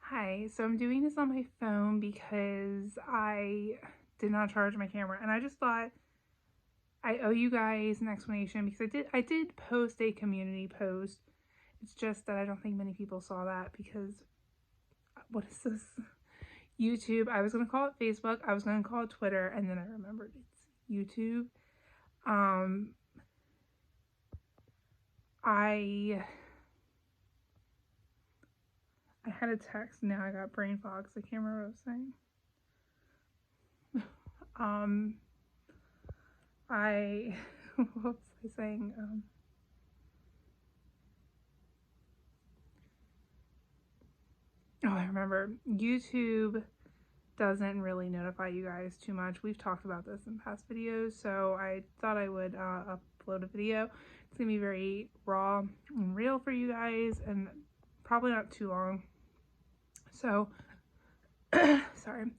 Hi, so I'm doing this on my phone because I did not charge my camera, and I just thought I owe you guys an explanation because I did post a community post. It's just that I don't think many people saw that because what is this? YouTube. I was gonna call it Facebook, I was gonna call it Twitter, and then I remembered it's YouTube. Um I I had a text, now I got brain fog, so I can't remember what I was saying. Um I what was I saying? Oh, I remember. YouTube doesn't really notify you guys too much. We've talked about this in past videos, so I thought I would upload a video. It's gonna be very raw and real for you guys, and probably not too long. So, sorry.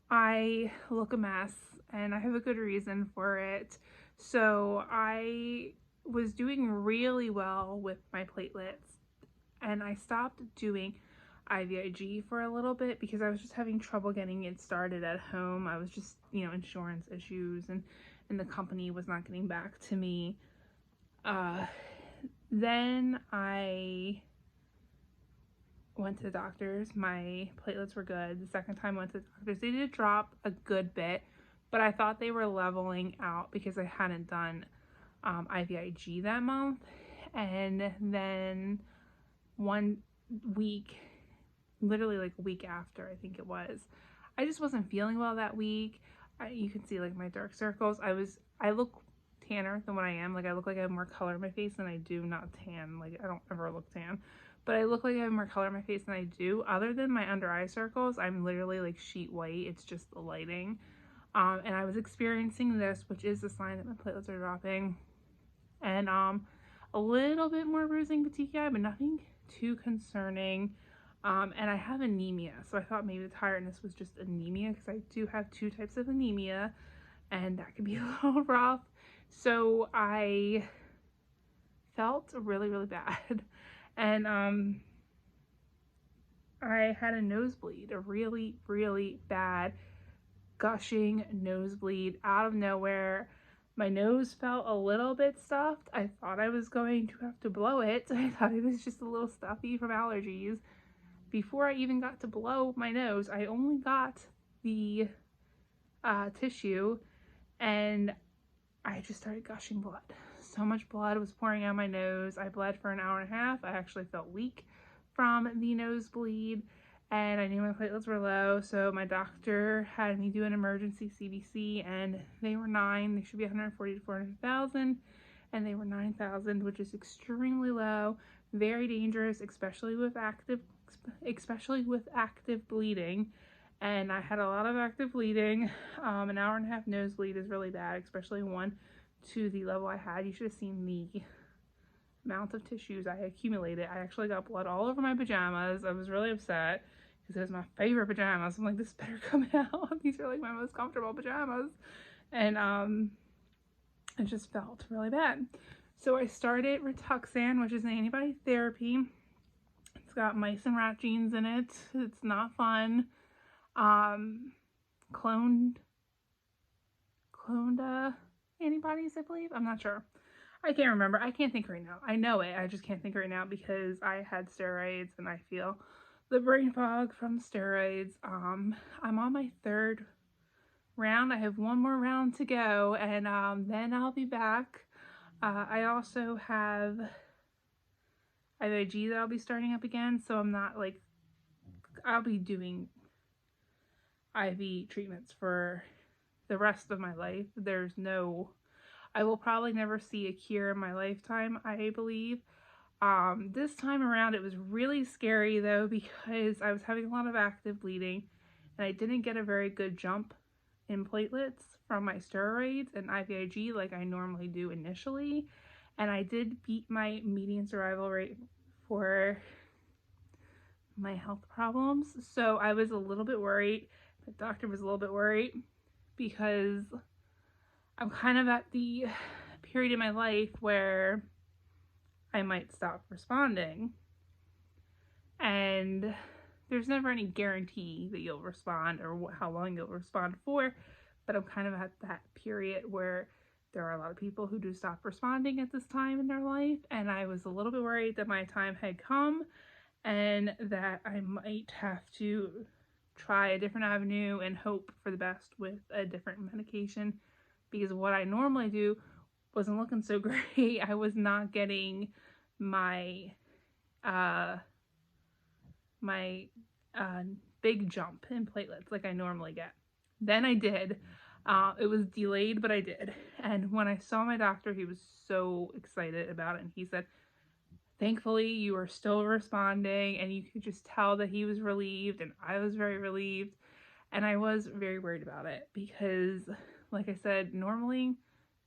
I look a mess, and I have a good reason for it. So, I was doing really well with my platelets, and I stopped doing IVIG for a little bit because I was just having trouble getting it started at home. I was just, insurance issues, and the company was not getting back to me. Then I went to the doctors. My platelets were good. The second time I went to the doctors, they did drop a good bit, but I thought they were leveling out because I hadn't done IVIG that month. And then one week, literally like a week after, I think it was, I just wasn't feeling well that week. You can see like my dark circles. I look tanner than what I am. Like I look like I have more color in my face than I do not tan. Like I don't ever look tan, but I look like I have more color in my face than I do. Other than my under eye circles, I'm literally like sheet white. It's just the lighting. And I was experiencing this, which is a sign that my platelets are dropping, and a little bit more bruising petechiae, but nothing too concerning. And I have anemia, so I thought maybe the tiredness was just anemia because I do have two types of anemia, and that could be a little rough. So I felt really, really bad, and I had a nosebleed, a really, really bad gushing nosebleed out of nowhere. My nose felt a little bit stuffed. I thought I was going to have to blow it. I thought it was just a little stuffy from allergies. Before I even got to blow my nose, I only got the tissue, and I just started gushing blood. So much blood was pouring out my nose. I bled for an hour and a half. I actually felt weak from the nosebleed, and I knew my platelets were low, so my doctor had me do an emergency CBC, and they were 9. They should be 140 to 400,000, and they were 9,000, which is extremely low, very dangerous, especially with active bleeding. And I had a lot of active bleeding. An hour and a half nosebleed is really bad, especially one to the level I had. You should have seen the amount of tissues I accumulated. I actually got blood all over my pajamas. I was really upset because it was my favorite pajamas. I'm like, this better come out. These are like my most comfortable pajamas. And it just felt really bad. So I started Rituxan, which is an antibody therapy. It's got mice and rat genes in it. It's not fun. Cloned antibodies, I believe. I'm not sure. I can't remember. I can't think right now. I know it. I just can't think right now because I had steroids and I feel the brain fog from steroids. I'm on my 3rd round. I have one more round to go, and then I'll be back. I also have IVIG that I'll be starting up again, so I'm not like, I'll be doing IV treatments for the rest of my life. I will probably never see a cure in my lifetime, I believe. This time around it was really scary though because I was having a lot of active bleeding, and I didn't get a very good jump in platelets from my steroids and IVIG like I normally do initially. And I did beat my median survival rate for my health problems. So I was a little bit worried. The doctor was a little bit worried because I'm kind of at the period in my life where I might stop responding. And there's never any guarantee that you'll respond or how long you'll respond for, but I'm kind of at that period where there are a lot of people who do stop responding at this time in their life, and I was a little bit worried that my time had come and that I might have to try a different avenue and hope for the best with a different medication, because what I normally do wasn't looking so great. I was not getting my my big jump in platelets like I normally get. Then I did. It was delayed, but I did. And when I saw my doctor, he was so excited about it. And he said, thankfully, you are still responding. And you could just tell that he was relieved, and I was very relieved. And I was very worried about it because, like I said, normally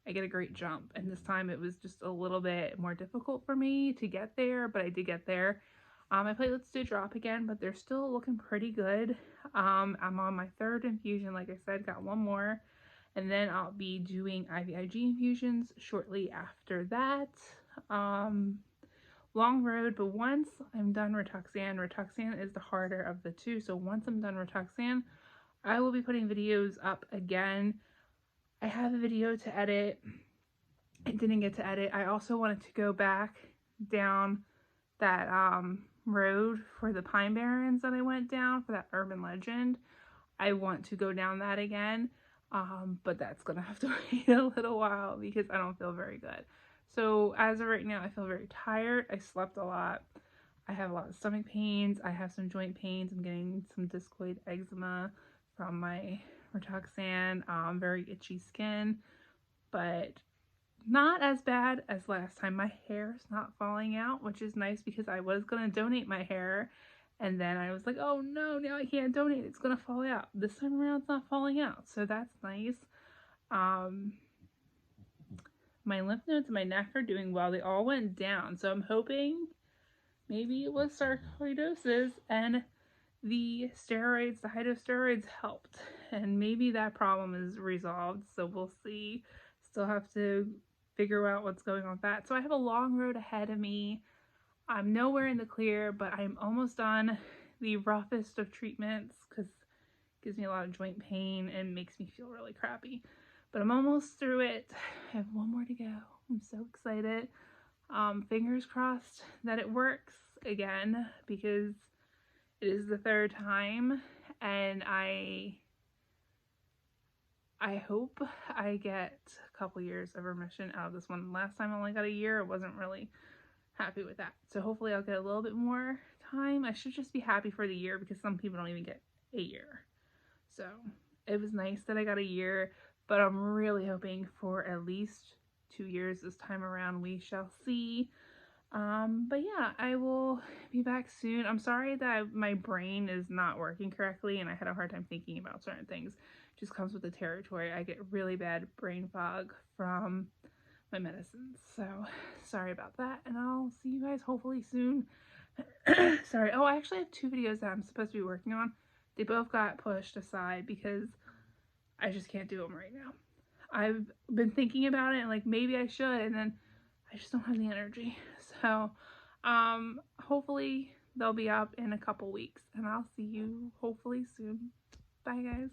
I get a great jump. And this time it was just a little bit more difficult for me to get there, but I did get there. My platelets did drop again, but they're still looking pretty good. I'm on my 3rd infusion, like I said, got 1 more. And then I'll be doing IVIG infusions shortly after that. Long road, but once I'm done Rituxan is the harder of the two. So once I'm done Rituxan, I will be putting videos up again. I have a video to edit. I didn't get to edit. I also wanted to go back down that road for the Pine Barrens that I went down for that urban legend. I want to go down that again, but that's gonna have to wait a little while because I don't feel very good. So as of right now, I feel very tired. I slept a lot. I have a lot of stomach pains. I have some joint pains. I'm getting some discoid eczema from my Rituxan. Very itchy skin, but not as bad as last time. My hair is not falling out, which is nice because I was going to donate my hair, and then I was like, oh no, now I can't donate. It's going to fall out. This time around, it's not falling out, so that's nice. My lymph nodes in my neck are doing well. They all went down, so I'm hoping maybe it was sarcoidosis and the steroids, the high dose steroids helped, and maybe that problem is resolved, so we'll see. Still have to figure out what's going on with that. So I have a long road ahead of me. I'm nowhere in the clear, but I'm almost done the roughest of treatments because it gives me a lot of joint pain and makes me feel really crappy. But I'm almost through it. I have 1 more to go. I'm so excited. Fingers crossed that it works again because it is the 3rd time, and I hope I get a couple years of remission out of this one. Last time I only got a year. I wasn't really happy with that. So hopefully I'll get a little bit more time. I should just be happy for the year because some people don't even get a year. So it was nice that I got a year, but I'm really hoping for at least 2 years this time around. We shall see. But yeah, I will be back soon. I'm sorry that my brain is not working correctly and I had a hard time thinking about certain things. It just comes with the territory. I get really bad brain fog from my medicines. So sorry about that, and I'll see you guys hopefully soon. Sorry. Oh, I actually have 2 videos that I'm supposed to be working on. They both got pushed aside because I just can't do them right now. I've been thinking about it and like maybe I should, and then I just don't have the energy. So hopefully they'll be up in a couple weeks, and I'll see you hopefully soon. Bye guys.